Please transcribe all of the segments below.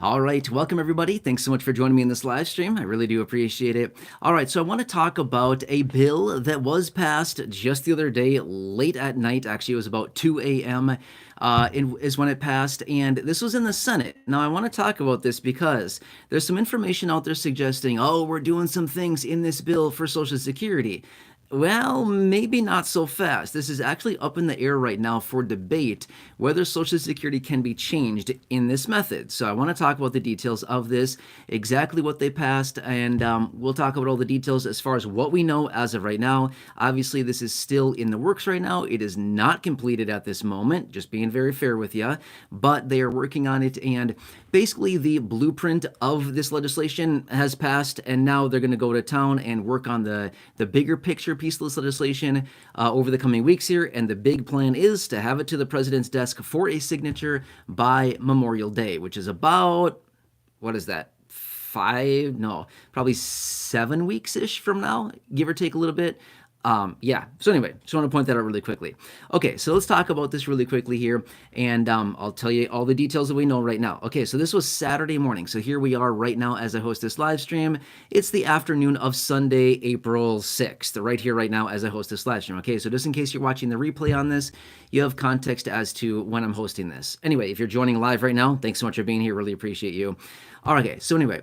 All right, welcome everybody. Thanks so much for joining me in this live stream. I really do appreciate it. All right, so I want to talk about a bill that was passed just the other day, late at night. Actually, it was about 2 a.m. Is when it passed, and this was in the Senate. Now, I want to talk about this because there's some information out there suggesting, oh, we're doing some things in this bill for Social Security. Well, maybe not so fast. This is actually up in the air right now for debate whether Social Security can be changed in this method. So I want to talk about the details of this, exactly what they passed, and we'll talk about all the details as far as what we know as of right now. Obviously, this is still in the works right now. It is not completed at this moment, just being very fair with you, but they are working on it, and basically the blueprint of this legislation has passed, and now they're going to go to town and work on the bigger picture piece of this legislation over the coming weeks here, and the big plan is to have it to the president's desk for a signature by Memorial Day, which is about, what is that, probably 7 weeks-ish from now, give or take a little bit. So anyway, just want to point that out really quickly. Okay, so let's talk about this really quickly here, and I'll tell you all the details that we know right now. Okay, so this was Saturday morning, so here we are right now as I host this live stream. It's the afternoon of Sunday, April 6th, right here, right now as I host this live stream. Okay, so just in case you're watching the replay on this, you have context as to when I'm hosting this. Anyway, if you're joining live right now, thanks so much for being here, really appreciate you. All right, okay, so anyway,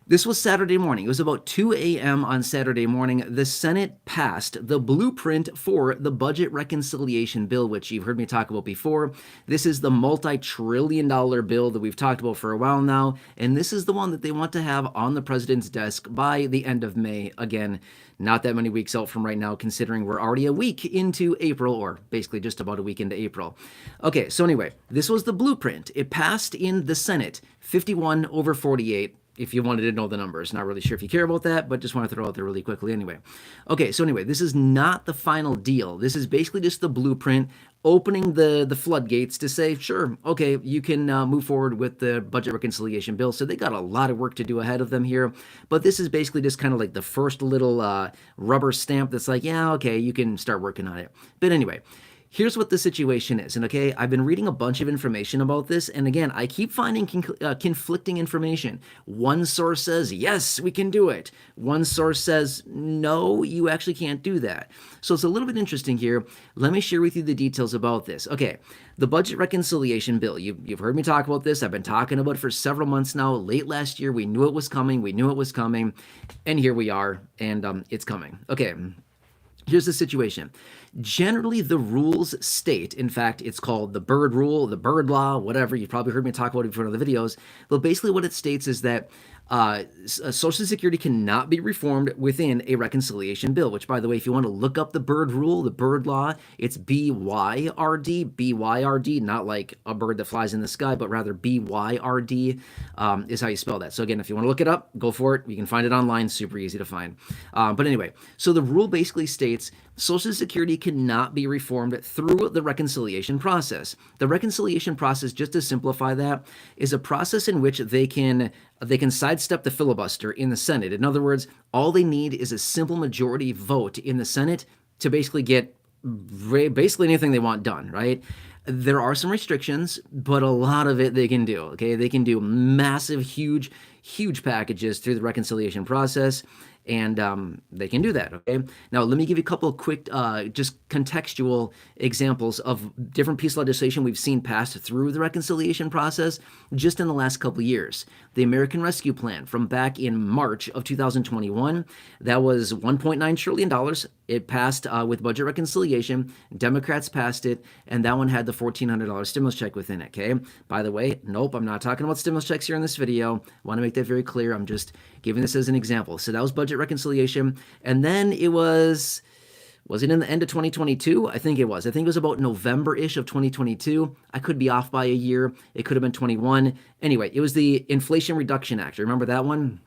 this was Saturday morning. It was about 2 a.m. on Saturday morning. The Senate passed the blueprint for the budget reconciliation bill, which you've heard me talk about before. This is the multi-trillion-dollar bill that we've talked about for a while now, and this is the one that they want to have on the president's desk by the end of May. Again, not that many weeks out from right now, considering we're already a week into April, or basically just about a week into April. Okay, so anyway, this was the blueprint. It passed in the Senate, 51-48. If you wanted to know the numbers. Not really sure if you care about that, but just want to throw it out there really quickly anyway. Okay, so anyway, this is not the final deal. This is basically just the blueprint opening the floodgates to say, sure, okay, you can move forward with the budget reconciliation bill. So they got a lot of work to do ahead of them here, but this is basically just kind of like the first little rubber stamp that's like, yeah, okay, you can start working on it. But anyway, here's what the situation is, and okay, I've been reading a bunch of information about this, and again, I keep finding conflicting information. One source says, yes, we can do it. One source says, no, you actually can't do that. So it's a little bit interesting here. Let me share with you the details about this. Okay, the budget reconciliation bill, you've heard me talk about this. I've been talking about it for several months now. Late last year, we knew it was coming, and here we are, and it's coming. Okay. Here's the situation. Generally, the rules state, in fact, it's called the Byrd Rule, the Byrd Law, whatever. You've probably heard me talk about it before in other videos. But basically what it states is that Social Security cannot be reformed within a reconciliation bill, which, by the way, if you want to look up the Byrd Rule, the Byrd Law, it's B-Y-R-D, B-Y-R-D, not like a bird that flies in the sky, but rather B-Y-R-D is how you spell that. So again, if you want to look it up, go for it. You can find it online, super easy to find. But anyway, so the rule basically states Social Security cannot be reformed through the reconciliation process. The reconciliation process, just to simplify that, is a process in which they can sidestep the filibuster in the Senate. In other words, all they need is a simple majority vote in the Senate to basically get basically anything they want done, right? There are some restrictions, but a lot of it they can do, okay? They can do massive, huge packages through the reconciliation process, and they can do that, okay? Now, let me give you a couple of quick, just contextual examples of different pieces of legislation we've seen passed through the reconciliation process just in the last couple of years. The American Rescue Plan from back in March of 2021, that was $1.9 trillion. It passed with budget reconciliation. Democrats passed it, and that one had the $1,400 stimulus check within it, okay? By the way, nope, I'm not talking about stimulus checks here in this video. I want to make that very clear. I'm just giving this as an example. So that was budget reconciliation, and then it was it in the end of 2022? I think it was. I think it was about November-ish of 2022. I could be off by a year. It could have been 21. Anyway, it was the Inflation Reduction Act. Remember that one?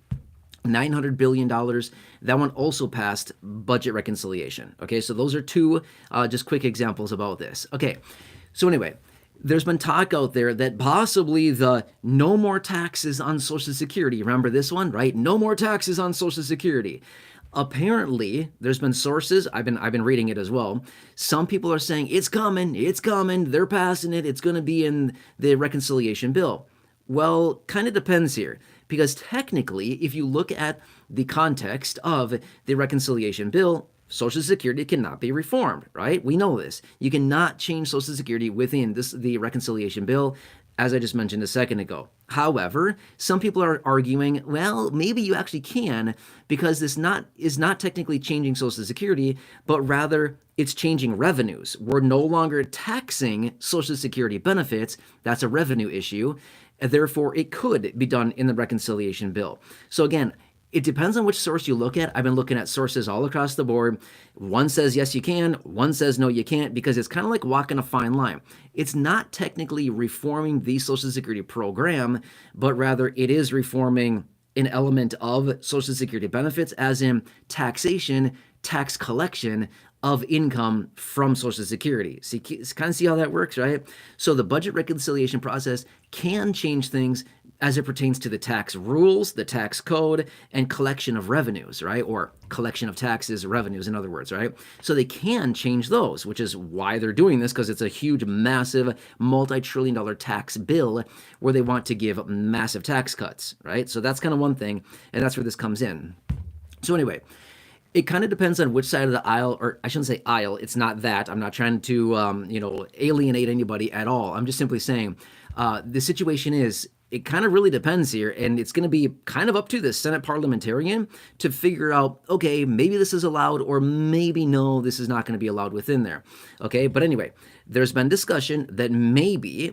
$900 billion. That one also passed budget reconciliation. Okay, so those are two just quick examples about this. Okay, so anyway, there's been talk out there that possibly the no more taxes on Social Security. Remember this one, right? No more taxes on Social Security. Apparently, there's been sources, I've been reading it as well. Some people are saying it's coming, they're passing it, it's going to be in the reconciliation bill. Well, kind of depends here. Because technically, if you look at the context of the reconciliation bill, Social Security cannot be reformed, right? We know this. You cannot change Social Security within the reconciliation bill, as I just mentioned a second ago. However, some people are arguing, well, maybe you actually can, because this not is not technically changing Social Security, but rather it's changing revenues. We're no longer taxing Social Security benefits. That's a revenue issue. And therefore, it could be done in the reconciliation bill. So again, it depends on which source you look at. I've been looking at sources all across the board. One says yes, you can. One says no, you can't, because it's kind of like walking a fine line. It's not technically reforming the Social Security program, but rather it is reforming an element of Social Security benefits, as in taxation, tax collection of income from Social Security. So you kind of see how that works, right? So the budget reconciliation process can change things as it pertains to the tax rules, the tax code, and collection of revenues, right? Or collection of taxes, revenues, in other words, right? So they can change those, which is why they're doing this, because it's a huge, massive, multi-trillion-dollar tax bill where they want to give massive tax cuts, right? So that's kind of one thing, and that's where this comes in. So anyway, it kind of depends on which side of the aisle, or I shouldn't say aisle. It's not that. I'm not trying to, alienate anybody at all. I'm just simply saying the situation is, it kind of really depends here, and it's going to be kind of up to the Senate parliamentarian to figure out, okay, maybe this is allowed, or maybe no, this is not going to be allowed within there. Okay, but anyway, there's been discussion that maybe,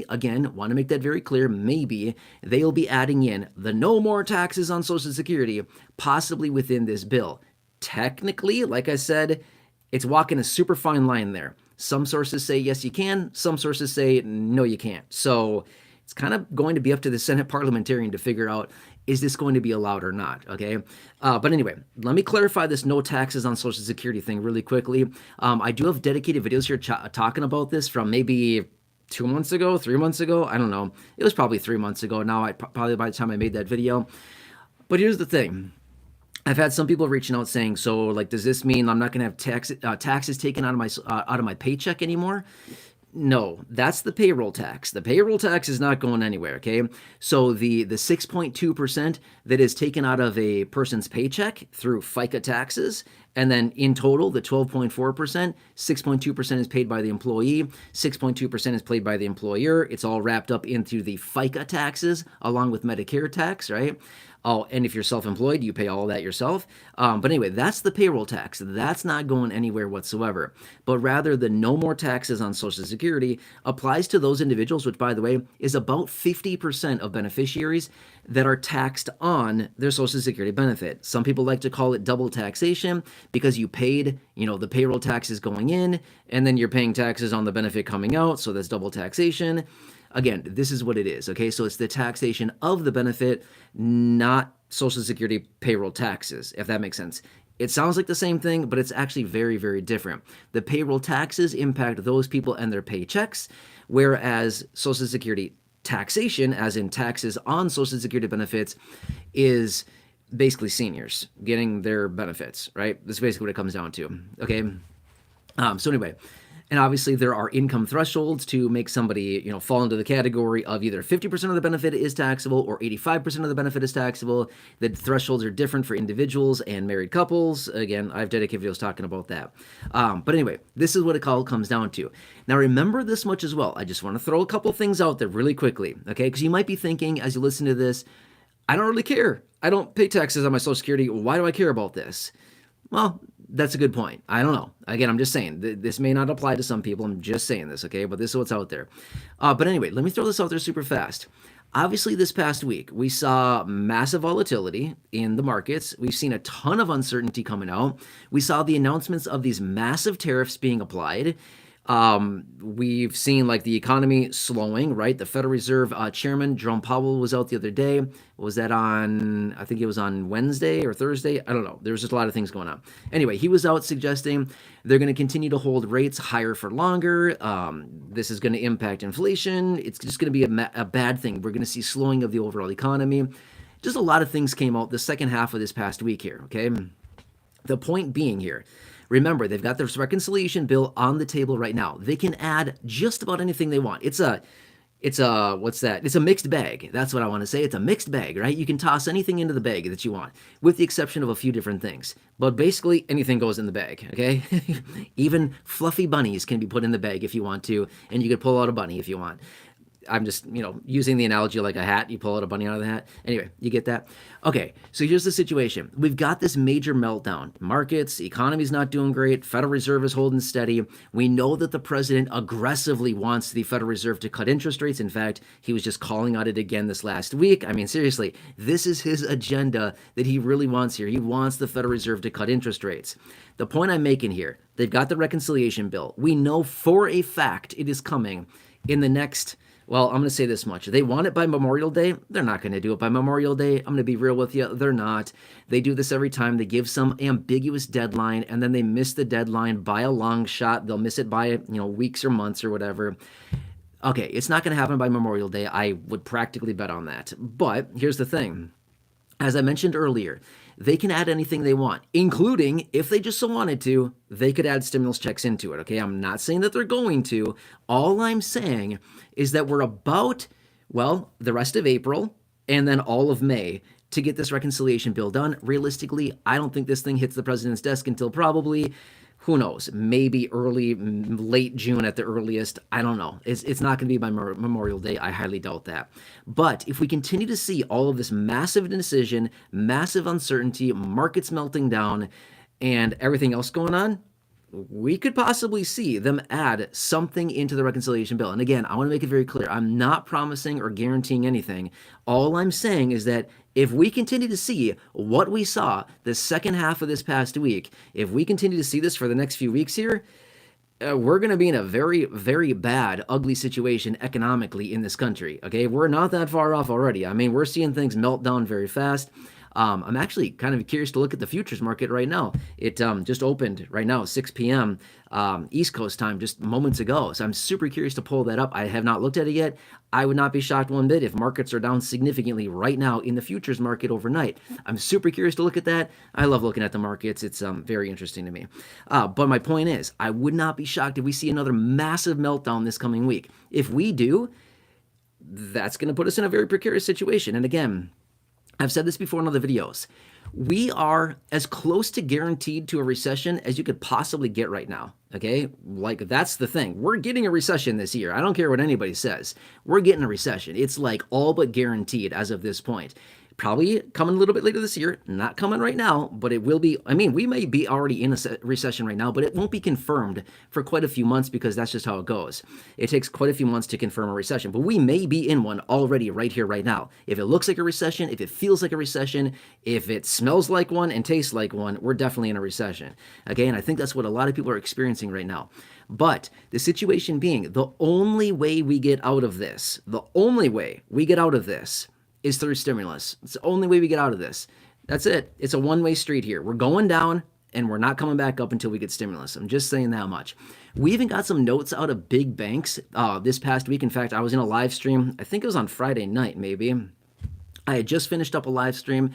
again, want to make that very clear, maybe they'll be adding in the no more taxes on Social Security, possibly within this bill. Technically, like I said, it's walking a super fine line there. Some sources say yes, you can. Some sources say no, you can't. So it's kind of going to be up to the Senate parliamentarian to figure out, is this going to be allowed or not, okay? But anyway, let me clarify this no taxes on Social Security thing really quickly. I do have dedicated videos here talking about this from maybe 2 months ago, 3 months ago. I don't know. It was probably 3 months ago now, probably by the time I made that video. But here's the thing. I've had some people reaching out saying, so like, does this mean I'm not going to have taxes taken out of my paycheck anymore? No, that's the payroll tax. The payroll tax is not going anywhere, okay? So the 6.2% that is taken out of a person's paycheck through FICA taxes, and then in total, the 12.4%, 6.2% is paid by the employee, 6.2% is paid by the employer. It's all wrapped up into the FICA taxes along with Medicare tax, right? Oh, and if you're self-employed, you pay all of that yourself. But anyway, that's the payroll tax. That's not going anywhere whatsoever. But rather, the no more taxes on Social Security applies to those individuals, which, by the way, is about 50% of beneficiaries that are taxed on their Social Security benefit. Some people like to call it double taxation because you paid, the payroll taxes going in, and then you're paying taxes on the benefit coming out, so that's double taxation. Again, this is what it is, okay? So it's the taxation of the benefit, not Social Security payroll taxes, if that makes sense. It sounds like the same thing, but it's actually very, very different. The payroll taxes impact those people and their paychecks, whereas Social Security taxation, as in taxes on Social Security benefits, is basically seniors getting their benefits, right? That's basically what it comes down to, okay? So anyway, and obviously there are income thresholds to make somebody, fall into the category of either 50% of the benefit is taxable or 85% of the benefit is taxable. The thresholds are different for individuals and married couples. Again, I have dedicated videos talking about that. But anyway, this is what it all comes down to. Now remember this much as well. I just want to throw a couple things out there really quickly, okay? Because you might be thinking as you listen to this, I don't really care. I don't pay taxes on my Social Security. Why do I care about this? Well, that's a good point. I don't know. Again, I'm just saying, this may not apply to some people. I'm just saying this, okay? But this is what's out there. But anyway, let me throw this out there super fast. Obviously, this past week, we saw massive volatility in the markets. We've seen a ton of uncertainty coming out. We saw the announcements of these massive tariffs being applied. We've seen like the economy slowing, right? The Federal Reserve Chairman Jerome Powell was out the other day. Was that on, I think it was on Wednesday or Thursday? I don't know. There was just a lot of things going on. Anyway, he was out suggesting they're going to continue to hold rates higher for longer. This is going to impact inflation. It's just going to be a bad thing. We're going to see slowing of the overall economy. Just a lot of things came out the second half of this past week here, okay? The point being here, remember, they've got this reconciliation bill on the table right now. They can add just about anything they want. It's it's a what's that? It's a mixed bag. That's what I want to say. It's a mixed bag, right? You can toss anything into the bag that you want, with the exception of a few different things. But basically, anything goes in the bag. Okay, even fluffy bunnies can be put in the bag if you want to, and you could pull out a bunny if you want. I'm just, using the analogy like a hat. You pull out a bunny out of the hat. Anyway, you get that? Okay, so here's the situation. We've got this major meltdown. Markets, economy's not doing great. Federal Reserve is holding steady. We know that the president aggressively wants the Federal Reserve to cut interest rates. In fact, he was just calling out it again this last week. I mean, seriously, this is his agenda that he really wants here. He wants the Federal Reserve to cut interest rates. The point I'm making here, they've got the reconciliation bill. We know for a fact it is coming in the next... Well, I'm going to say this much. They want it by Memorial Day. They're not going to do it by Memorial Day. I'm going to be real with you. They're not. They do this every time. They give some ambiguous deadline, and then they miss the deadline by a long shot. They'll miss it by, weeks or months or whatever. Okay, it's not going to happen by Memorial Day. I would practically bet on that. But here's the thing. As I mentioned earlier, they can add anything they want, including, if they just so wanted to, they could add stimulus checks into it, okay? I'm not saying that they're going to. All I'm saying is that we're about, the rest of April and then all of May to get this reconciliation bill done. Realistically, I don't think this thing hits the president's desk until probably, who knows, maybe late June at the earliest. I don't know. It's not going to be by Memorial Day. I highly doubt that. But if we continue to see all of this massive indecision, massive uncertainty, markets melting down, and everything else going on, we could possibly see them add something into the reconciliation bill. And again, I want to make it very clear. I'm not promising or guaranteeing anything. All I'm saying is that if we continue to see what we saw the second half of this past week, if we continue to see this for the next few weeks here, we're going to be in a very, very bad, ugly situation economically in this country. Okay, we're not that far off already. I mean, we're seeing things melt down very fast. I'm actually kind of curious to look at the futures market right now. It just opened right now, 6 p.m. East Coast time, just moments ago. So I'm super curious to pull that up. I have not looked at it yet. I would not be shocked one bit if markets are down significantly right now in the futures market overnight. I'm super curious to look at that. I love looking at the markets. It's very interesting to me. But my point is, I would not be shocked if we see another massive meltdown this coming week. If we do, that's going to put us in a very precarious situation. And again, I've said this before in other videos. We are as close to guaranteed to a recession as you could possibly get right now, okay? Like, that's the thing. We're getting a recession this year. I don't care what anybody says. We're getting a recession. It's like all but guaranteed as of this point. Probably coming a little bit later this year, not coming right now, but it will be. I mean, we may be already in a recession right now, but it won't be confirmed for quite a few months because that's just how it goes. It takes quite a few months to confirm a recession, but we may be in one already right here, right now. If it looks like a recession, if it feels like a recession, if it smells like one and tastes like one, we're definitely in a recession. Okay, and I think that's what a lot of people are experiencing right now. But the situation being, the only way we get out of this, is through stimulus. It's the only way we get out of this. That's it. It's a one-way street here. We're going down, and we're not coming back up until we get stimulus. I'm just saying that much. We even got some notes out of big banks this past week. In fact, I was in a live stream. I think it was on Friday night, maybe. I had just finished up a live stream.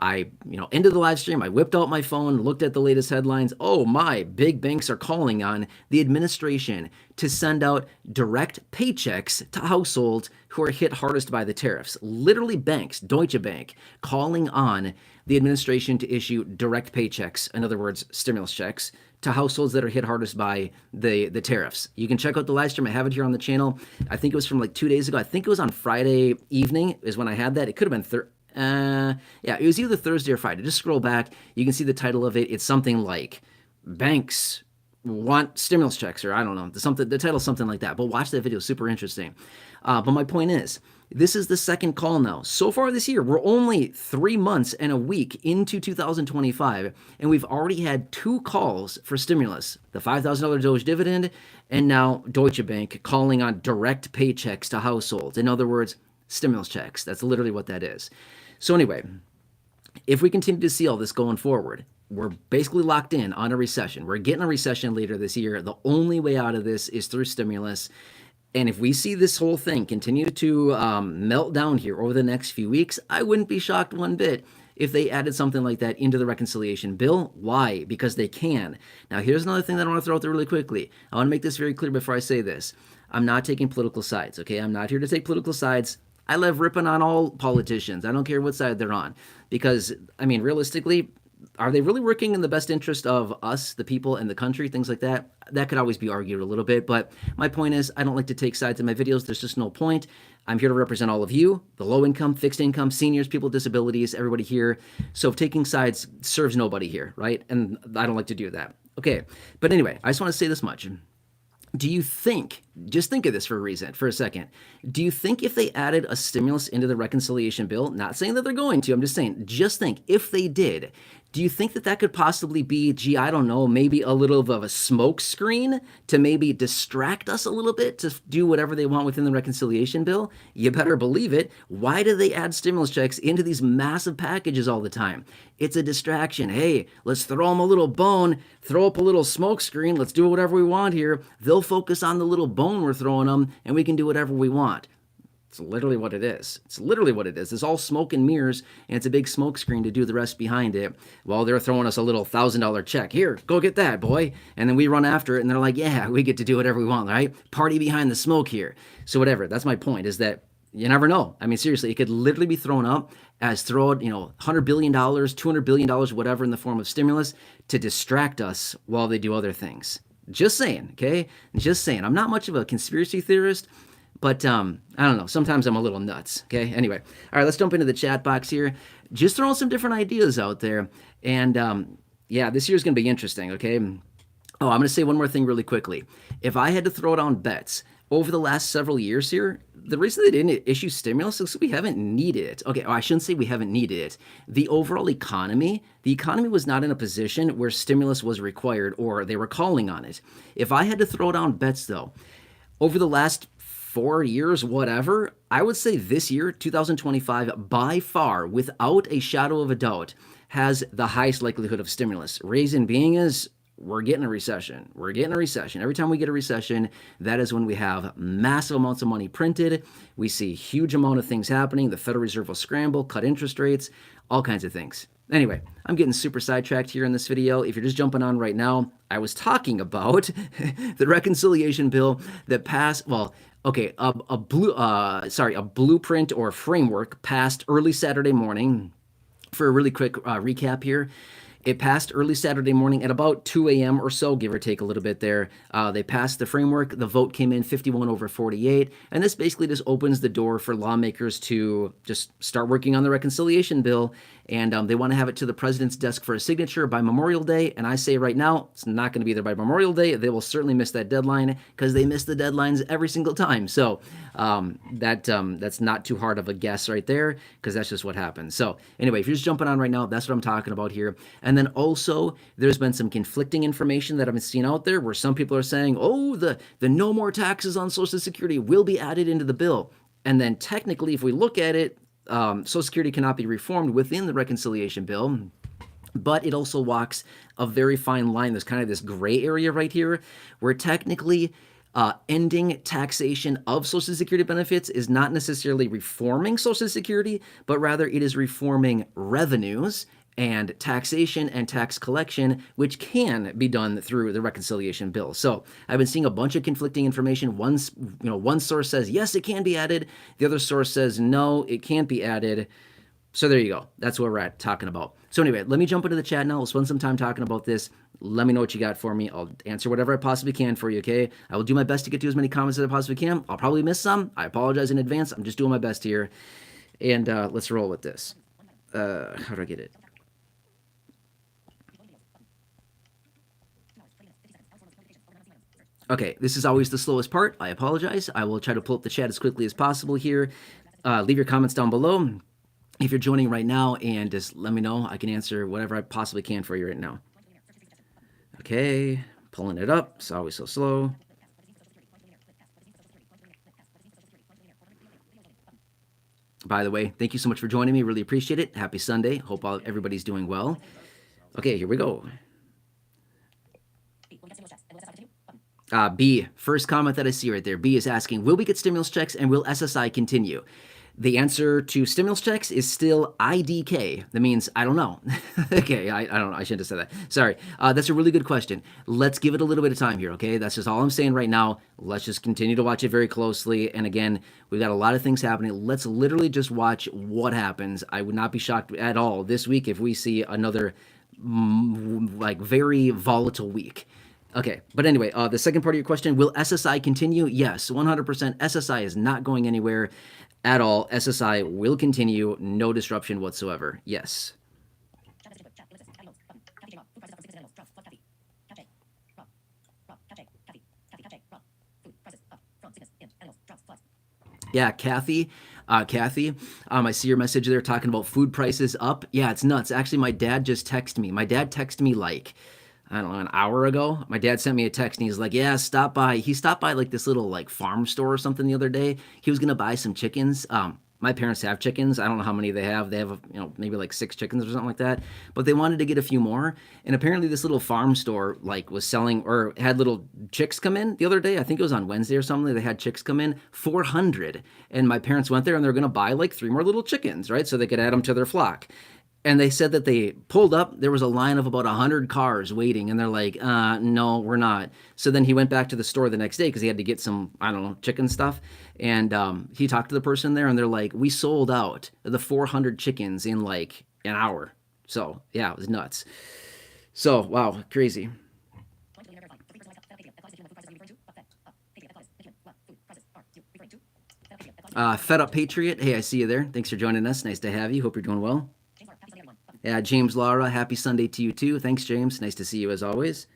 I, ended the live stream. I whipped out my phone, looked at the latest headlines. Oh my, big banks are calling on the administration to send out direct paychecks to households who are hit hardest by the tariffs. Literally banks, Deutsche Bank, calling on the administration to issue direct paychecks, in other words, stimulus checks, to households that are hit hardest by the tariffs. You can check out the live stream. I have it here on the channel. I think it was from like 2 days ago. I think it was on Friday evening is when I had that. It could have been it was either Thursday or Friday. Just scroll back. You can see the title of it. It's something like banks want stimulus checks, or I don't know, the title's something like that. But watch that video. Super interesting. But my point is, this is the second call now. So far this year, we're only 3 months and a week into 2025, and we've already had 2 calls for stimulus. The $5,000 Doge dividend, and now Deutsche Bank calling on direct paychecks to households. In other words, stimulus checks. That's literally what that is. So anyway, if we continue to see all this going forward, we're basically locked in on a recession. We're getting a recession later this year. The only way out of this is through stimulus. And if we see this whole thing continue to melt down here over the next few weeks, I wouldn't be shocked one bit if they added something like that into the reconciliation bill. Why? Because they can. Now, here's another thing that I want to throw out there really quickly. I want to make this very clear before I say this. I'm not taking political sides, okay? I'm not here to take political sides. I love ripping on all politicians. I don't care what side they're on. Because, I mean, realistically, are they really working in the best interest of us, the people, and the country? Things like that. That could always be argued a little bit. But my point is, I don't like to take sides in my videos. There's just no point. I'm here to represent all of you, the low income, fixed income, seniors, people with disabilities, everybody here. So if taking sides serves nobody here, right? And I don't like to do that. Okay. But anyway, I just want to say this much. Do you think, just think of this for a second, do you think if they added a stimulus into the reconciliation bill, not saying that they're going to, I'm just saying, just think, if they did, do you think that that could possibly be, gee, I don't know, maybe a little of a smoke screen to maybe distract us a little bit to do whatever they want within the reconciliation bill? You better believe it. Why do they add stimulus checks into these massive packages all the time? It's a distraction. Hey, let's throw them a little bone, throw up a little smoke screen, let's do whatever we want here. They'll focus on the little bone we're throwing them, and we can do whatever we want. It's literally what it is. It's literally what it is. It's all smoke and mirrors, and it's a big smoke screen to do the rest behind it while they're throwing us a little $1,000 check. Here, go get that, boy. And then we run after it, and they're like, yeah, we get to do whatever we want, right? Party behind the smoke here. So whatever. That's my point, is that you never know. I mean, seriously, it could literally be thrown up as $100 billion, $200 billion, whatever, in the form of stimulus to distract us while they do other things. Just saying, okay? Just saying. I'm not much of a conspiracy theorist, but I don't know. Sometimes I'm a little nuts. Okay. Anyway, all right. Let's jump into the chat box here. Just throwing some different ideas out there, and yeah, this year's gonna be interesting. Okay. Oh, I'm gonna say one more thing really quickly. If I had to throw down bets over the last several years here, the reason they didn't issue stimulus is we haven't needed it. Okay, I shouldn't say we haven't needed it. The overall economy, was not in a position where stimulus was required or they were calling on it. If I had to throw down bets though, over the last 4 years, whatever, I would say this year, 2025, by far, without a shadow of a doubt, has the highest likelihood of stimulus. Reason being is we're getting a recession. We're getting a recession. Every time we get a recession, that is when we have massive amounts of money printed. We see a huge amount of things happening. The Federal Reserve will scramble, cut interest rates, all kinds of things. Anyway, I'm getting super sidetracked here in this video. If you're just jumping on right now, I was talking about the reconciliation bill that passed, well, okay, a blueprint or framework passed early Saturday morning. For a really quick recap here, it passed early Saturday morning at about 2 a.m. or so, give or take a little bit there. They passed the framework. The vote came in 51-48. And this basically just opens the door for lawmakers to just start working on the reconciliation bill. And they want to have it to the president's desk for a signature by Memorial Day. And I say right now, it's not going to be there by Memorial Day. They will certainly miss that deadline because they miss the deadlines every single time. So that's not too hard of a guess right there because that's just what happens. So anyway, if you're just jumping on right now, that's what I'm talking about here. And then also, there's been some conflicting information that I've been seeing out there where some people are saying, oh, the no more taxes on Social Security will be added into the bill. And then technically, if we look at it, Social Security cannot be reformed within the reconciliation bill, but it also walks a very fine line. There's kind of this gray area right here where technically ending taxation of Social Security benefits is not necessarily reforming Social Security, but rather it is reforming revenues and taxation and tax collection, which can be done through the reconciliation bill. So I've been seeing a bunch of conflicting information. One source says, yes, it can be added. The other source says, no, it can't be added. So there you go. That's what we're at talking about. So anyway, let me jump into the chat now. We'll spend some time talking about this. Let me know what you got for me. I'll answer whatever I possibly can for you, okay? I will do my best to get to as many comments as I possibly can. I'll probably miss some. I apologize in advance. I'm just doing my best here. And let's roll with this. How do I get it? Okay, this is always the slowest part. I apologize. I will try to pull up the chat as quickly as possible here. Leave your comments down below if you're joining right now, and just let me know. I can answer whatever I possibly can for you right now. Okay, pulling it up. It's always so slow. By the way, thank you so much for joining me. Really appreciate it. Happy Sunday. Hope everybody's doing well. Okay, here we go. B, first comment that I see right there. B is asking, will we get stimulus checks and will SSI continue? The answer to stimulus checks is still IDK. That means I don't know. Okay, I don't know. I shouldn't have said that. Sorry. That's a really good question. Let's give it a little bit of time here, okay? That's just all I'm saying right now. Let's just continue to watch it very closely. And again, we've got a lot of things happening. Let's literally just watch what happens. I would not be shocked at all this week if we see another like very volatile week. Okay, but anyway, the second part of your question, will SSI continue? Yes, 100%. SSI is not going anywhere at all. SSI will continue, no disruption whatsoever. Yes. Yeah, Kathy, I see your message there talking about food prices up. Yeah, it's nuts. Actually, my dad just texted me. My dad texted me like, I don't know, an hour ago. My dad sent me a text and he's like, yeah, stop by. He stopped by like this little like farm store or something the other day. He was gonna buy some chickens. My parents have chickens. I don't know how many they have. They have, maybe like 6 chickens or something like that. But they wanted to get a few more. And apparently this little farm store like was selling or had little chicks come in the other day. I think it was on Wednesday or something. They had chicks come in, 400. And my parents went there and they're going to buy like 3 more little chickens, right? So they could add them to their flock. And they said that they pulled up. There was a line of about 100 cars waiting, and they're like, no, we're not. So then he went back to the store the next day because he had to get some, I don't know, chicken stuff. And he talked to the person there, and they're like, we sold out the 400 chickens in like an hour. So, yeah, it was nuts. So, wow, crazy. Fed Up Patriot, hey, I see you there. Thanks for joining us. Nice to have you. Hope you're doing well. Yeah, James Lara, happy Sunday to you too. Thanks, James. Nice to see you as always.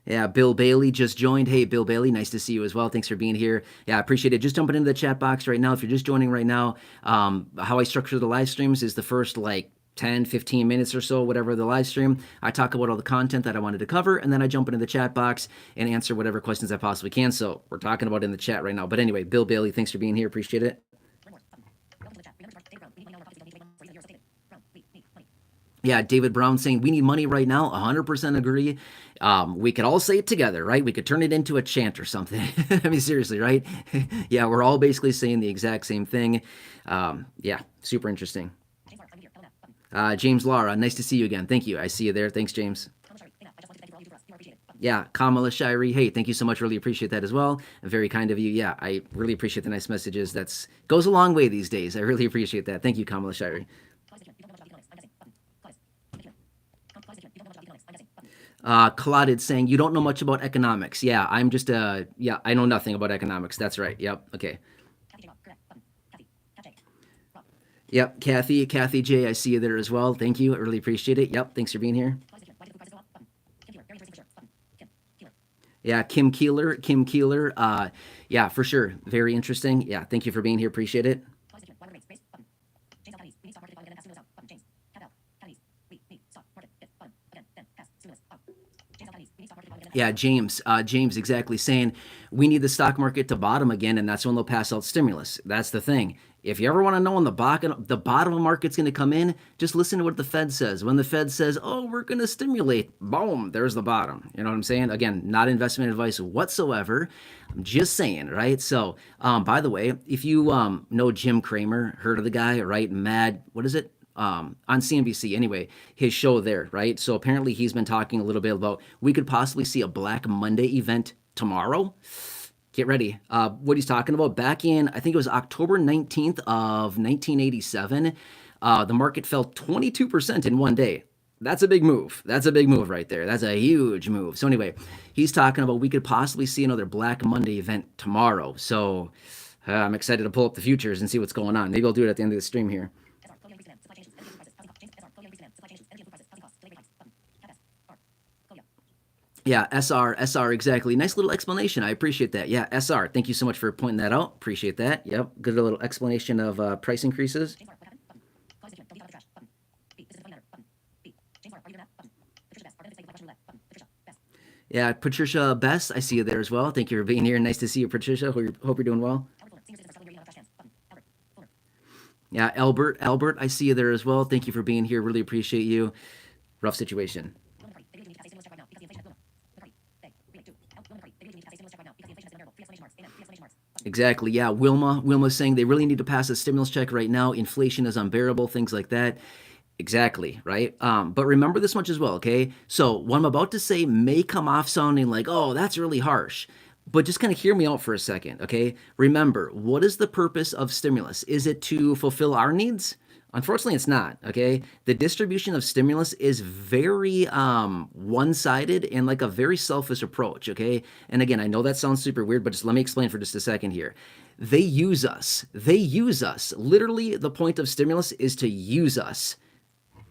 Yeah, Bill Bailey just joined. Hey, Bill Bailey, nice to see you as well. Thanks for being here. Yeah, I appreciate it. Just jumping into the chat box right now. If you're just joining right now, how I structure the live streams is the first like 10, 15 minutes or so, whatever the live stream. I talk about all the content that I wanted to cover, and then I jump into the chat box and answer whatever questions I possibly can. So we're talking about it in the chat right now. But anyway, Bill Bailey, thanks for being here. Appreciate it. Yeah, David Brown saying we need money right now. 100% agree. We could all say it together, right? We could turn it into a chant or something. I mean, seriously, right? Yeah, we're all basically saying the exact same thing. Yeah, super interesting. James Lara, nice to see you again. Thank you. I see you there. Thanks, James. Yeah, Kamala Shirey, hey, thank you so much. Really appreciate that as well. Very kind of you. Yeah, I really appreciate the nice messages. That's goes a long way these days. I really appreciate that. Thank you, Kamala Shirey. Claudid saying you don't know much about economics. Yeah, I'm just yeah, I know nothing about economics. That's right. Yep. Okay. Yep. Kathy J, I see you there as well. Thank you. I really appreciate it. Yep. Thanks for being here. Yeah, Kim Keeler. Yeah, for sure. Very interesting. Yeah, thank you for being here. Appreciate it. Yeah, James, exactly saying we need the stock market to bottom again, and that's when they'll pass out stimulus. That's the thing. If you ever want to know when the bottom of the market's going to come in, just listen to what the Fed says. When the Fed says, "Oh, we're going to stimulate," boom, there's the bottom. You know what I'm saying? Again, not investment advice whatsoever. I'm just saying, right? So, by the way, if you know Jim Cramer, heard of the guy, right? Mad, what is it? On CNBC anyway, his show there, right? So apparently he's been talking a little bit about we could possibly see a Black Monday event tomorrow. Get ready. What he's talking about back in, I think it was October 19th of 1987, the market fell 22% in one day. That's a big move. That's a big move right there. That's a huge move. So anyway, he's talking about we could possibly see another Black Monday event tomorrow. So I'm excited to pull up the futures and see what's going on. Maybe I'll do it at the end of the stream here. Yeah, SR, exactly. Nice little explanation. I appreciate that. Yeah, SR. Thank you so much for pointing that out. Appreciate that. Yep, good little explanation of price increases. Yeah, Patricia Best, I see you there as well. Thank you for being here. Nice to see you, Patricia. Hope you're doing well. Yeah, Albert, I see you there as well. Thank you for being here. Really appreciate you. Rough situation. Exactly. Yeah. Wilma's saying they really need to pass a stimulus check right now. Inflation is unbearable, things like that. Exactly, right? But remember this much as well, okay? So what I'm about to say may come off sounding like, oh, that's really harsh. But just kind of hear me out for a second, okay? Remember, what is the purpose of stimulus? Is it to fulfill our needs? Unfortunately, it's not, okay? The distribution of stimulus is very one-sided and like a very selfish approach, okay? And again, I know that sounds super weird, but just let me explain for just a second here. They use us. They use us. Literally, the point of stimulus is to use us.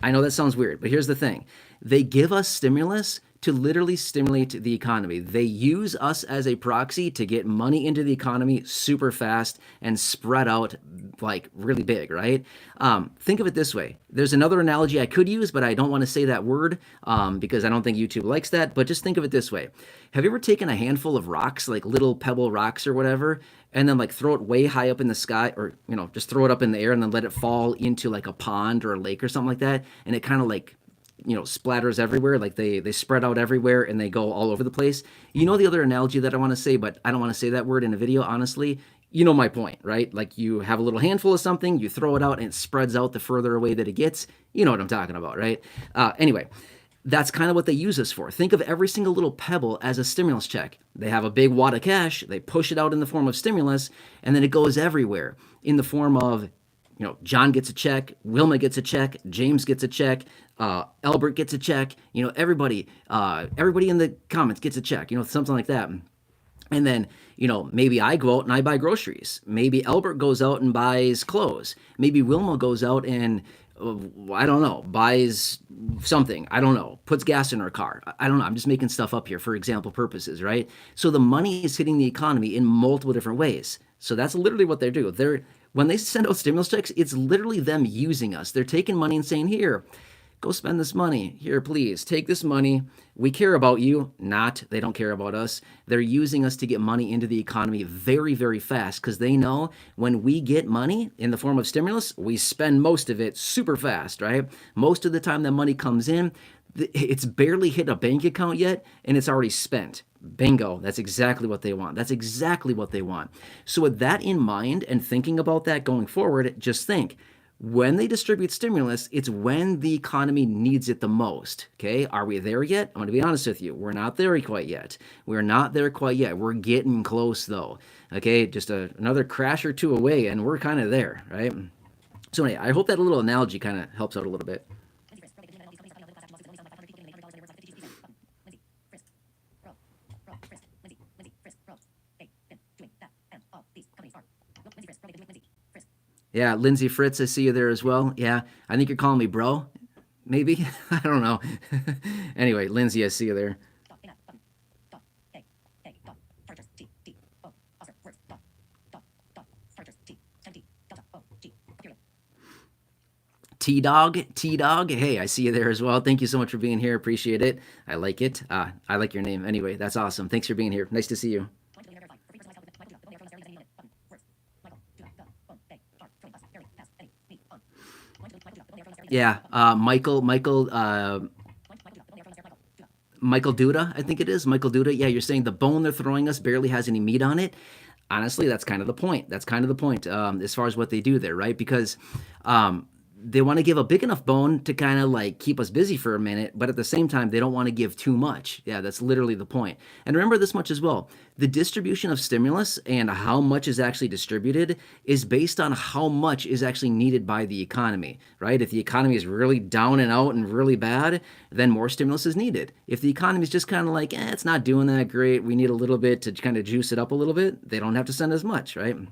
I know that sounds weird, but here's the thing. They give us stimulus to literally stimulate the economy. They use us as a proxy to get money into the economy super fast and spread out like really big, right? Think of it this way. There's another analogy I could use, but I don't want to say that word because I don't think YouTube likes that. But just think of it this way. Have you ever taken a handful of rocks, like little pebble rocks or whatever, and then like throw it way high up in the sky, or just throw it up in the air and then let it fall into like a pond or a lake or something like that, and it kind of like splatters everywhere, like they spread out everywhere and they go all over the place. The other analogy that I want to say, but I don't want to say that word in a video, honestly. You know my point, right? Like you have a little handful of something, you throw it out and it spreads out the further away that it gets. You know what I'm talking about, right? Anyway, that's kind of what they use us for. Think of every single little pebble as a stimulus check. They have a big wad of cash, they push it out in the form of stimulus, and then it goes everywhere in the form of John gets a check, Wilma gets a check, James gets a check, Albert gets a check. Everybody in the comments gets a check. Something like that. And then, maybe I go out and I buy groceries. Maybe Albert goes out and buys clothes. Maybe Wilma goes out and I don't know, buys something. I don't know, puts gas in her car. I don't know. I'm just making stuff up here for example purposes, right? So the money is hitting the economy in multiple different ways. So that's literally what they do. When they send out stimulus checks, it's literally them using us. They're taking money and saying, here, go spend this money. Here, please, take this money. We care about you. Not, they don't care about us. They're using us to get money into the economy very, very fast because they know when we get money in the form of stimulus, we spend most of it super fast, right? Most of the time that money comes in, it's barely hit a bank account yet, and it's already spent. Bingo. That's exactly what they want. That's exactly what they want. So with that in mind and thinking about that going forward, just think, when they distribute stimulus, it's when the economy needs it the most. Okay, are we there yet? I'm going to be honest with you. We're not there quite yet. We're not there quite yet. We're getting close though. Okay, just another crash or two away, and we're kind of there, right? So anyway, I hope that little analogy kind of helps out a little bit. Yeah, Lindsay Fritz, I see you there as well. Yeah, I think you're calling me bro, maybe. I don't know. Anyway, Lindsay, I see you there. T-Dog. Hey, I see you there as well. Thank you so much for being here. Appreciate it. I like it. I like your name. Anyway, that's awesome. Thanks for being here. Nice to see you. Yeah, Michael Duda, I think it is. Michael Duda. Yeah, you're saying the bone they're throwing us barely has any meat on it. Honestly, that's kind of the point. That's kind of the point as far as what they do there, right? Because they want to give a big enough bone to kind of like keep us busy for a minute, but at the same time, they don't want to give too much. Yeah, that's literally the point. And remember this much as well. The distribution of stimulus and how much is actually distributed is based on how much is actually needed by the economy, right? If the economy is really down and out and really bad, then more stimulus is needed. If the economy is just kind of like, it's not doing that great, we need a little bit to kind of juice it up a little bit, they don't have to send as much, right? So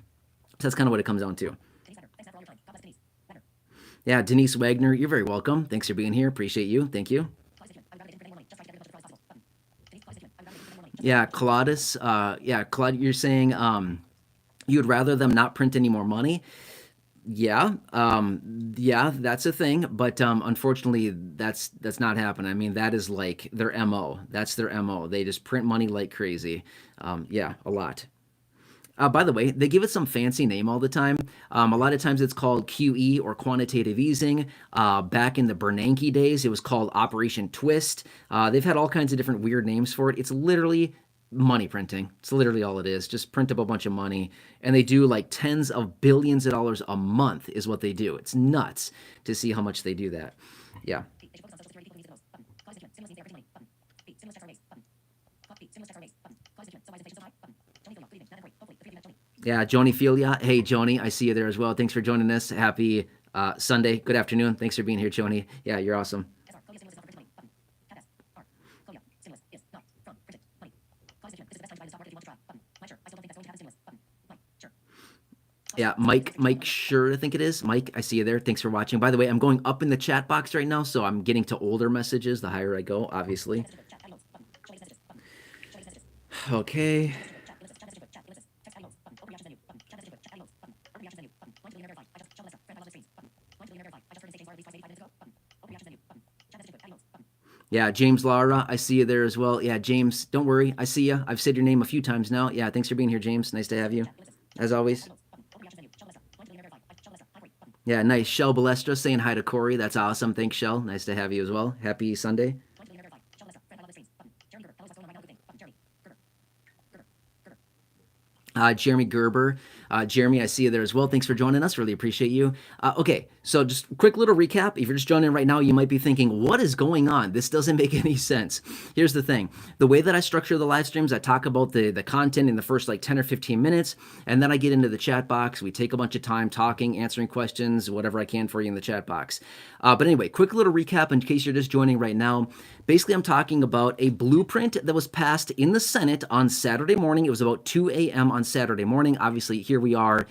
that's kind of what it comes down to. Yeah, Denise Wagner, you're very welcome. Thanks for being here. Appreciate you. Thank you. Yeah, Claudius. Claude, you're saying you'd rather them not print any more money. Yeah, that's a thing. But unfortunately, that's not happening. I mean, that is like their MO. That's their MO. They just print money like crazy. A lot. By the way, they give it some fancy name all the time. A lot of times it's called QE or quantitative easing. Back in the Bernanke days, it was called Operation Twist. They've had all kinds of different weird names for it. It's literally money printing. It's literally all it is. Just print up a bunch of money. And they do like tens of billions of dollars a month is what they do. It's nuts to see how much they do that. Yeah. Yeah, Joni Filia. Hey, Joni, I see you there as well. Thanks for joining us. Happy Sunday. Good afternoon. Thanks for being here, Joni. Yeah, you're awesome. Yeah, Mike, sure, I think it is. Mike, I see you there. Thanks for watching. By the way, I'm going up in the chat box right now, so I'm getting to older messages the higher I go, obviously. Okay. Yeah, James Lara, I see you there as well. Yeah, James, don't worry. I see you. I've said your name a few times now. Yeah, thanks for being here, James. Nice to have you, as always. Yeah, nice. Shell Balestra saying hi to Corey. That's awesome. Thanks, Shell. Nice to have you as well. Happy Sunday. Jeremy Gerber. Jeremy, I see you there as well. Thanks for joining us. Really appreciate you. Okay, so just quick little recap. If you're just joining right now, you might be thinking, what is going on? This doesn't make any sense. Here's the thing. The way that I structure the live streams, I talk about the content in the first like 10 or 15 minutes, and then I get into the chat box. We take a bunch of time talking, answering questions, whatever I can for you in the chat box. But anyway, quick little recap in case you're just joining right now. Basically, I'm talking about a blueprint that was passed in the Senate on Saturday morning. It was about 2 a.m. on Saturday morning. Obviously, here we are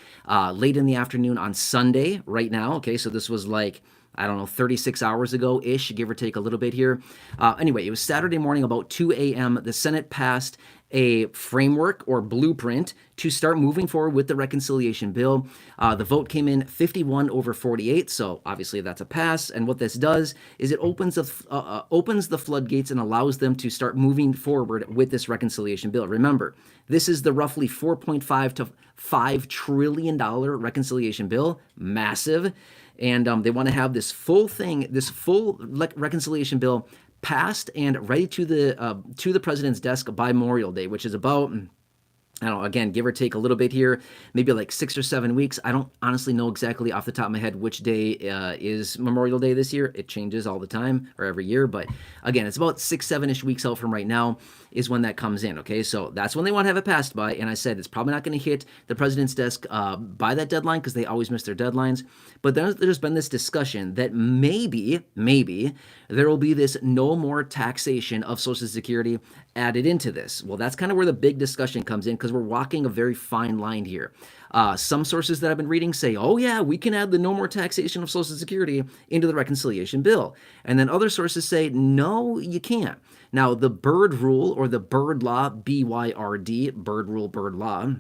late in the afternoon on Sunday right now. Okay, so this was like, I don't know, 36 hours ago-ish, give or take a little bit here. Anyway, it was Saturday morning about 2 a.m. The Senate passed a framework or blueprint to start moving forward with the reconciliation bill. The vote came in 51 over 48, so obviously that's a pass. And what this does is it opens the floodgates and allows them to start moving forward with this reconciliation bill. Remember, this is the roughly $4.5 to $5 trillion reconciliation bill, massive. And they want to have this full thing, this full reconciliation bill passed and ready to the president's desk by Memorial Day, which is about, I don't know, again, give or take a little bit here, maybe like 6 or 7 weeks. I don't honestly know exactly off the top of my head which day is Memorial Day this year. It changes all the time or every year. But again, it's about 6, 7-ish weeks out from right now is when that comes in. Okay, so that's when they want to have it passed by. And I said it's probably not going to hit the president's desk by that deadline because they always miss their deadlines. But then there's been this discussion that maybe there will be this no more taxation of Social Security added into this. Well, that's kind of where the big discussion comes in because we're walking a very fine line here. Some sources that I've been reading say, oh yeah, we can add the no more taxation of Social Security into the reconciliation bill. And then other sources say, no, you can't. Now, the Byrd Rule or the Byrd Law, B-Y-R-D, Byrd Rule, Byrd Law,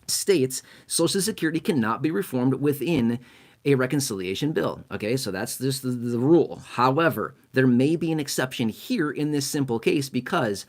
states Social Security cannot be reformed within a reconciliation bill. Okay, so that's just the rule. However, there may be an exception here in this simple case because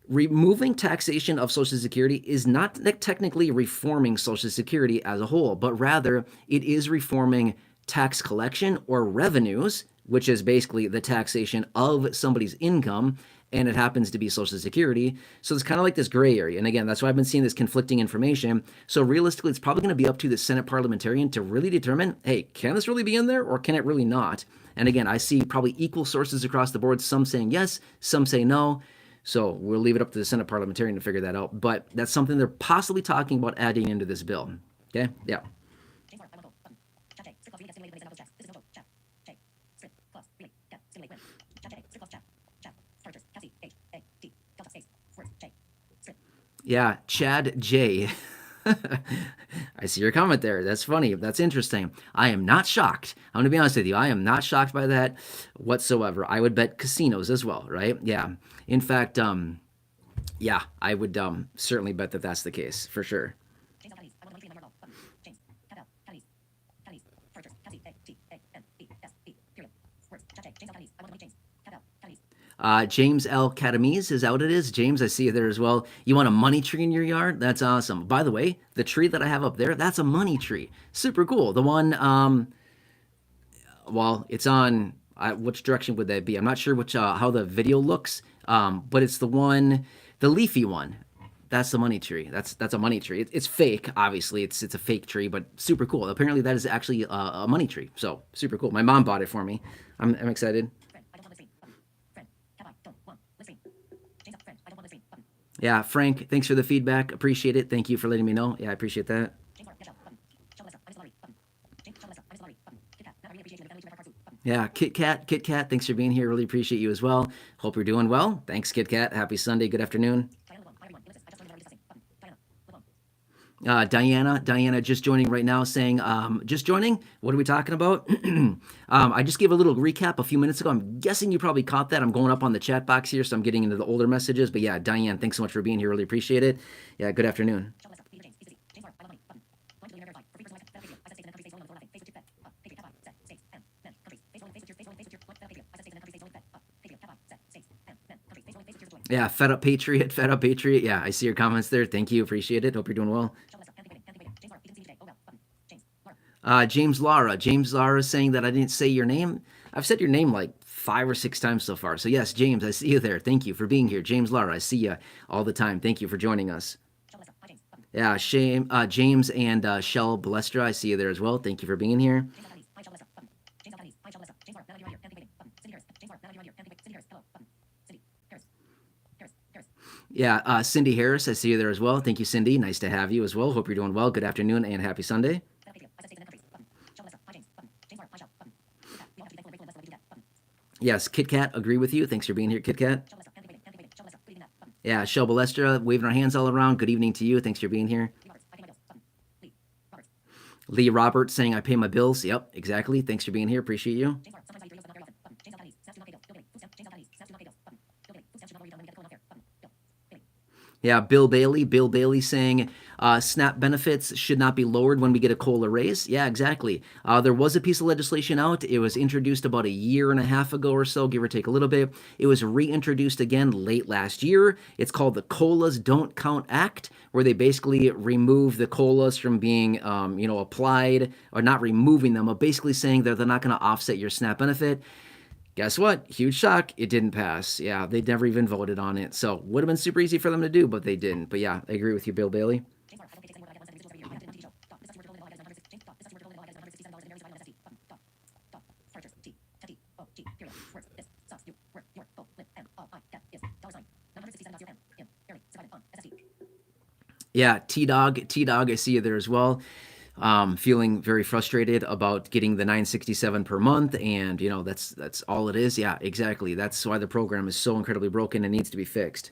removing taxation of Social Security is not technically reforming Social Security as a whole, but rather it is reforming tax collection or revenues, which is basically the taxation of somebody's income, and it happens to be Social Security. So it's kind of like this gray area. And again, that's why I've been seeing this conflicting information. So realistically, it's probably going to be up to the Senate parliamentarian to really determine, hey, can this really be in there or can it really not? And again, I see probably equal sources across the board, some saying yes, some say no. So we'll leave it up to the Senate parliamentarian to figure that out. But that's something they're possibly talking about adding into this bill. Okay? Yeah. Yeah, Chad J. I see your comment there. That's funny. That's interesting. I am not shocked. I'm going to be honest with you. I am not shocked by that whatsoever. I would bet casinos as well, right? Yeah. In fact, yeah, I would certainly bet that that's the case for sure. James L. Catamise is out. It is. James, I see you there as well. You want a money tree in your yard? That's awesome. By the way, the tree that I have up there, that's a money tree. Super cool. The one, well, it's on, which direction would that be? I'm not sure which how the video looks, but it's the one The leafy one. That's the money tree. That's a money tree. It's fake, obviously. It's a fake tree, but super cool. Apparently, that is actually a money tree. So super cool. My mom bought it for me. I'm excited. Yeah, Frank, thanks for the feedback. Appreciate it. Thank you for letting me know. Yeah, I appreciate that. Yeah, Kit Kat, thanks for being here. Really appreciate you as well. Hope you're doing well. Thanks, Kit Kat. Happy Sunday. Good afternoon. Diana, just joining right now, saying, just joining. What are we talking about? I just gave a little recap a few minutes ago. I'm guessing you probably caught that. I'm going up on the chat box here, so I'm getting into the older messages. But yeah, Diane, thanks so much for being here. Really appreciate it. Yeah, good afternoon. Yeah, fed up patriot, fed up patriot. Yeah, I see your comments there. Thank you, appreciate it. Hope you're doing well. James Lara is saying that I didn't say your name. I've said your name like 5 or 6 times so far. So yes, James, I see you there. Thank you for being here. James Lara, I see you all the time. Thank you for joining us. Yeah, James and Shell Balestra, I see you there as well. Thank you for being here. Yeah, Cindy Harris, I see you there as well. Thank you, Cindy. Nice to have you as well. Hope you're doing well. Good afternoon and happy Sunday. Yes, Kit Kat, agree with you. Thanks for being here, Kit Kat. Yeah, Shell Balestra, waving our hands all around. Good evening to you. Thanks for being here. Lee Roberts saying, I pay my bills. Yep, exactly. Thanks for being here. Appreciate you. Yeah, Bill Bailey saying SNAP benefits should not be lowered when we get a COLA raise. Yeah, exactly. There was a piece of legislation out. It was introduced about a year and a half ago or so, give or take a little bit. It was reintroduced again late last year. It's called the COLAs Don't Count Act, where they basically remove the COLAs from being, applied, or not removing them, but basically saying that they're not going to offset your SNAP benefit. Guess what? Huge shock. It didn't pass. Yeah, they never even voted on it. So would have been super easy for them to do, but they didn't. But yeah, I agree with you, Bill Bailey. Yeah, T-Dog, I see you there as well. Feeling very frustrated about getting the 967 per month, and that's all it is. Yeah, exactly. That's why the program is so incredibly broken and needs to be fixed.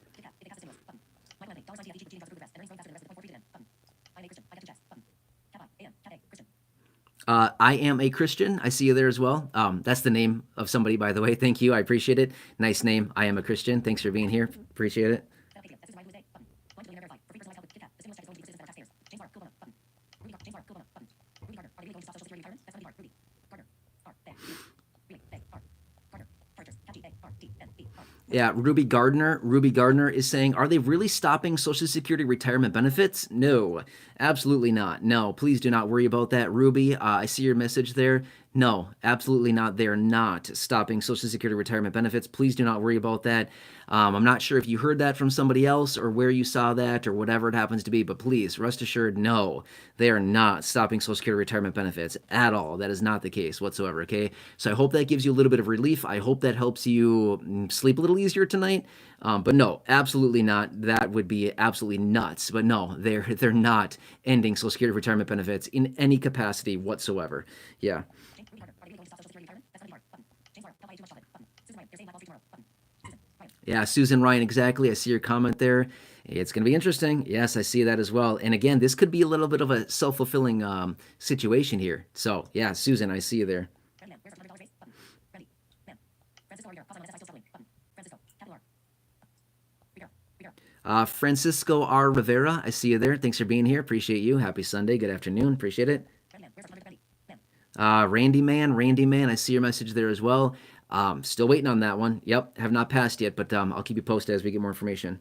I am a Christian. I see you there as well. That's the name of somebody, by the way. Thank you. I appreciate it. Nice name. I am a Christian. Thanks for being here. Appreciate it. Yeah, Ruby Gardner is saying, are they really stopping Social Security retirement benefits? No, absolutely not. No, please do not worry about that, Ruby. I see your message there. No, absolutely not. They're not stopping Social Security retirement benefits. Please do not worry about that. I'm not sure if you heard that from somebody else or where you saw that or whatever it happens to be, but please rest assured, no, they are not stopping Social Security retirement benefits at all. That is not the case whatsoever, okay? So I hope that gives you a little bit of relief. I hope that helps you sleep a little easier tonight. But no, absolutely not. That would be absolutely nuts. But no, they're not ending Social Security retirement benefits in any capacity whatsoever. Yeah. Yeah, Susan Ryan, exactly. I see your comment there. It's going to be interesting. Yes, I see that as well. And again, this could be a little bit of a self-fulfilling situation here. So, yeah, Susan, I see you there. Francisco R. Rivera, I see you there. Thanks for being here. Appreciate you. Happy Sunday. Good afternoon. Appreciate it. Randy Man, I see your message there as well. Still waiting on that one. Yep, have not passed yet, but I'll keep you posted as we get more information.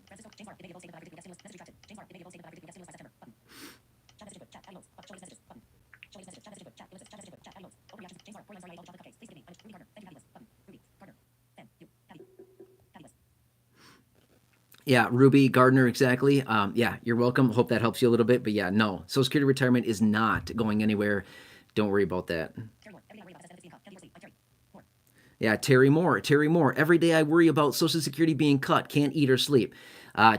Yeah, Ruby Gardner, exactly. Yeah, you're welcome. Hope that helps you a little bit. But yeah, no, Social Security retirement is not going anywhere. Don't worry about that. Yeah, Terry Moore. Terry Moore. Every day I worry about Social Security being cut. Can't eat or sleep.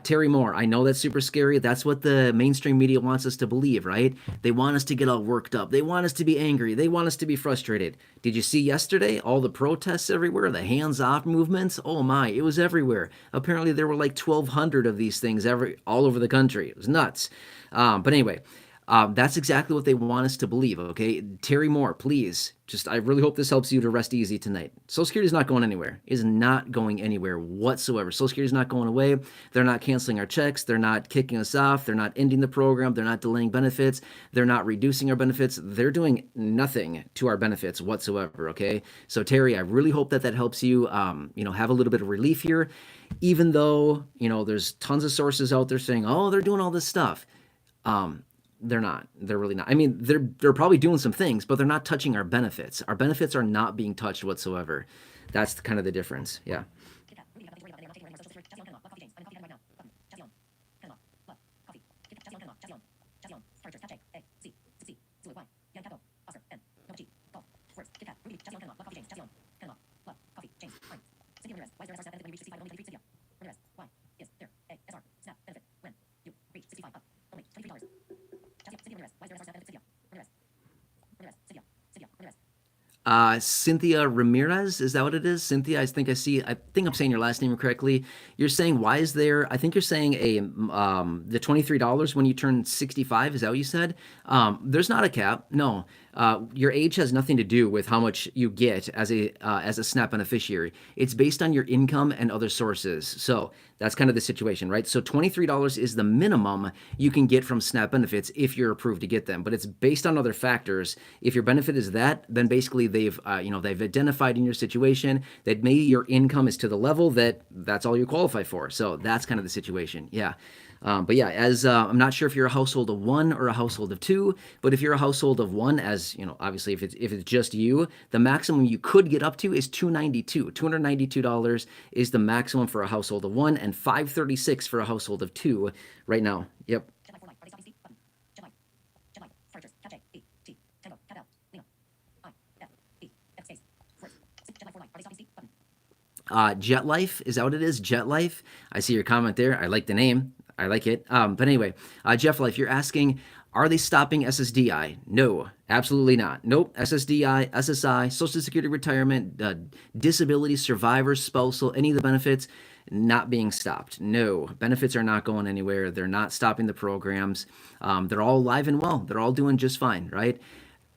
Terry Moore. I know that's super scary. That's what the mainstream media wants us to believe, right? They want us to get all worked up. They want us to be angry. They want us to be frustrated. Did you see yesterday all the protests everywhere? The hands-off movements? Oh my, it was everywhere. Apparently there were like 1,200 of these things all over the country. It was nuts. But anyway, that's exactly what they want us to believe, okay? Terry Moore, please. I really hope this helps you to rest easy tonight. Social Security is not going anywhere. It is not going anywhere whatsoever. Social Security is not going away. They're not canceling our checks. They're not kicking us off. They're not ending the program. They're not delaying benefits. They're not reducing our benefits. They're doing nothing to our benefits whatsoever, okay? So, Terry, I really hope that that helps you, have a little bit of relief here, even though, there's tons of sources out there saying, oh, they're doing all this stuff. They're not. They're really not. I mean, they're probably doing some things, but they're not touching our benefits. Our benefits are not being touched whatsoever. That's kind of the difference. Yeah. Cynthia Ramirez, is that what it is? Cynthia, I think I'm saying your last name correctly. You're saying, why is there, I think you're saying the $23 when you turn 65, is that what you said? There's not a cap, no. Your age has nothing to do with how much you get as a SNAP beneficiary. It's based on your income and other sources. So that's kind of the situation, right? So $23 is the minimum you can get from SNAP benefits if you're approved to get them, but it's based on other factors. If your benefit is that, then basically they've identified in your situation that maybe your income is to the level that's all you qualify for. So that's kind of the situation. Yeah. But yeah, as I'm not sure if you're a household of one or a household of two, but if you're a household of one, as obviously if it's just you, the maximum you could get up to is $292 is the maximum for a household of one, and $536 for a household of two right now. Yep. Jet Life, is that what it is? Jet Life. I see your comment there. I like the name. I like it. But anyway, Jeff Life, you're asking, are they stopping SSDI? No, absolutely not. Nope. SSDI, SSI, Social Security retirement, disability, survivors, spousal, any of the benefits, not being stopped. No, benefits are not going anywhere. They're not stopping the programs. They're all alive and well. They're all doing just fine, right?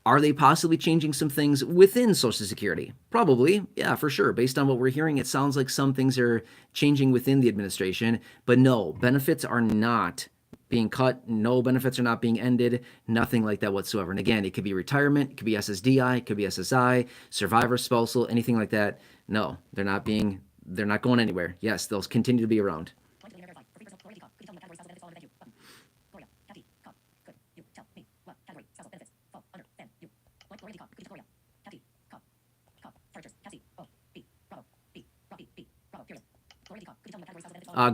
Are they possibly changing some things within Social Security? Probably, yeah, for sure. Based on what we're hearing, it sounds like some things are changing within the administration. But no, benefits are not being cut. No benefits are not being ended. Nothing like that whatsoever. And again, it could be retirement, it could be SSDI, it could be SSI, survivor, spousal, anything like that. No, they're not going anywhere. Yes, they'll continue to be around.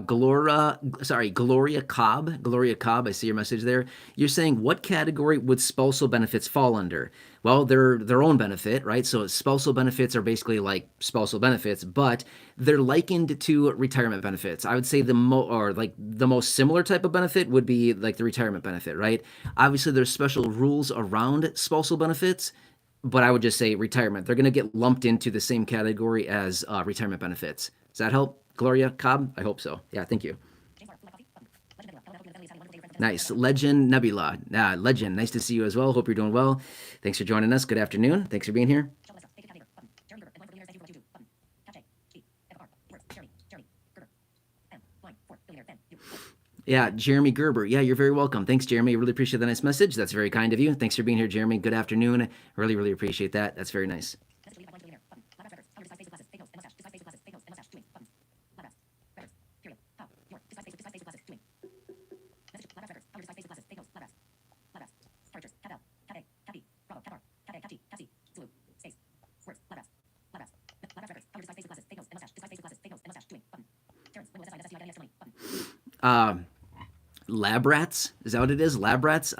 Gloria Cobb. Gloria Cobb, I see your message there. You're saying, what category would spousal benefits fall under? Well, they're their own benefit, right? So spousal benefits are basically like spousal benefits, but they're likened to retirement benefits. I would say the most similar type of benefit would be like the retirement benefit, right? Obviously, there's special rules around spousal benefits, but I would just say retirement. They're going to get lumped into the same category as retirement benefits. Does that help, Gloria Cobb? I hope so. Yeah, thank you. Nice. Legend Nebula. Legend, nice to see you as well. Hope you're doing well. Thanks for joining us. Good afternoon. Thanks for being here. Yeah, Jeremy Gerber. Yeah, you're very welcome. Thanks, Jeremy. I really appreciate the nice message. That's very kind of you. Thanks for being here, Jeremy. Good afternoon. Really, really appreciate that. That's very nice. Lab rats? Is that what it is? Lab rats?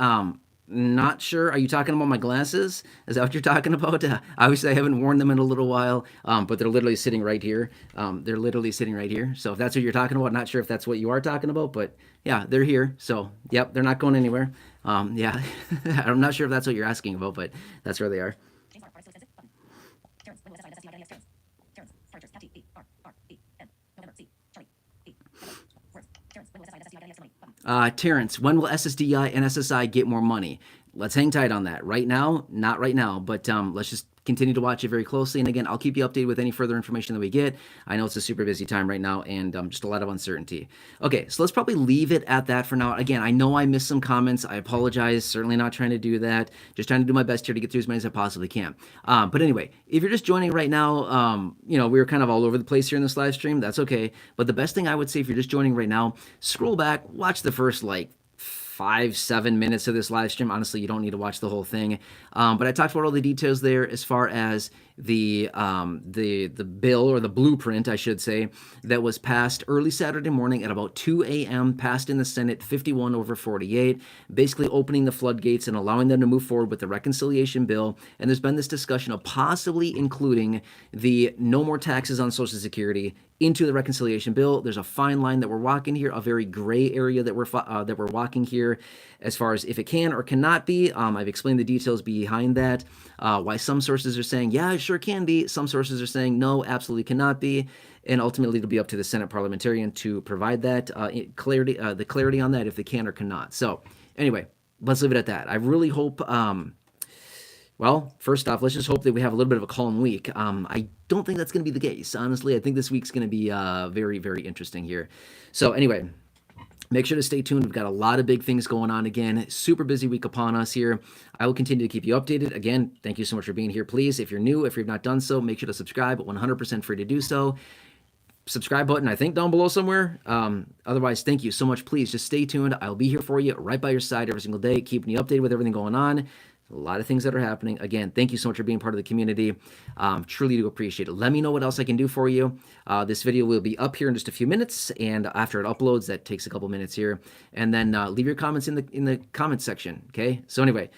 Not sure. Are you talking about my glasses? Is that what you're talking about? Obviously, I haven't worn them in a little while, but they're literally sitting right here. They're literally sitting right here. So if that's what you're talking about, not sure if that's what you are talking about, but yeah, they're here. So yep, they're not going anywhere. Yeah, I'm not sure if that's what you're asking about, but that's where they are. Terrence, when will SSDI and SSI get more money? Let's hang tight on that. Right now, not right now, but let's just continue to watch it very closely. And again, I'll keep you updated with any further information that we get. I know it's a super busy time right now and just a lot of uncertainty. Okay, so let's probably leave it at that for now. Again, I know I missed some comments. I apologize. Certainly not trying to do that. Just trying to do my best here to get through as many as I possibly can. But anyway, if you're just joining right now, we were kind of all over the place here in this live stream. That's okay. But the best thing I would say if you're just joining right now, scroll back, watch the first 5-7 minutes of this live stream. Honestly, you don't need to watch the whole thing. But I talked about all the details there as far as the bill, or the blueprint, I should say, that was passed early Saturday morning at about 2 a.m., passed in the Senate 51-48, basically opening the floodgates and allowing them to move forward with the reconciliation bill. And there's been this discussion of possibly including the no more taxes on Social Security into the reconciliation bill. There's a fine line that we're walking here, a very gray area that we're walking here, as far as if it can or cannot be. I've explained the details behind that. Why some sources are saying, yeah, it sure can be. Some sources are saying, no, absolutely cannot be. And ultimately, it'll be up to the Senate parliamentarian to provide that clarity, the clarity on that, if they can or cannot. So anyway, let's leave it at that. I really hope. Well, first off, let's just hope that we have a little bit of a calm week. I don't think that's going to be the case. Honestly, I think this week's going to be very, very interesting here. So anyway, make sure to stay tuned. We've got a lot of big things going on again. Super busy week upon us here. I will continue to keep you updated. Again, thank you so much for being here. Please, if you're new, if you've not done so, make sure to subscribe. 100% free to do so. Subscribe button, I think, down below somewhere. Otherwise, thank you so much. Please just stay tuned. I'll be here for you, right by your side every single day, keeping you updated with everything going on. A lot of things that are happening. Again, thank you so much for being part of the community. Truly do appreciate it. Let me know what else I can do for you. This video will be up here in just a few minutes, and after it uploads, that takes a couple minutes here. And then leave your comments in the comments section. Okay. So anyway,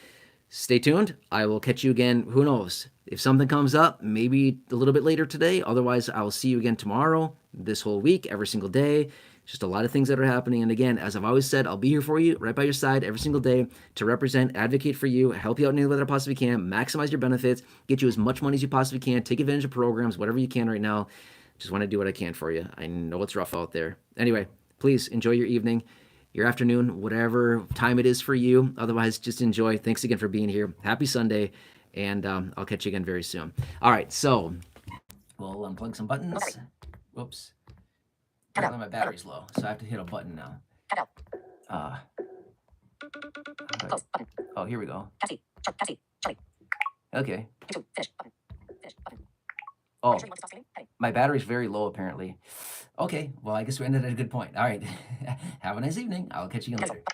stay tuned. I will catch you again. Who knows? If something comes up, maybe a little bit later today. Otherwise, I will see you again tomorrow, this whole week, every single day. Just a lot of things that are happening. And again, as I've always said, I'll be here for you, right by your side every single day to represent, advocate for you, help you out in any way that I possibly can, maximize your benefits, get you as much money as you possibly can, take advantage of programs, whatever you can right now. Just want to do what I can for you. I know it's rough out there. Anyway, please enjoy your evening, your afternoon, whatever time it is for you. Otherwise, just enjoy. Thanks again for being here. Happy Sunday. And I'll catch you again very soon. All right, so we'll unplug some buttons. Whoops. Apparently my battery's low, so I have to hit a button now. Oh, here we go. Okay. Oh, my battery's very low apparently. Okay, well, I guess we ended at a good point. All right. Have a nice evening. I'll catch you again later.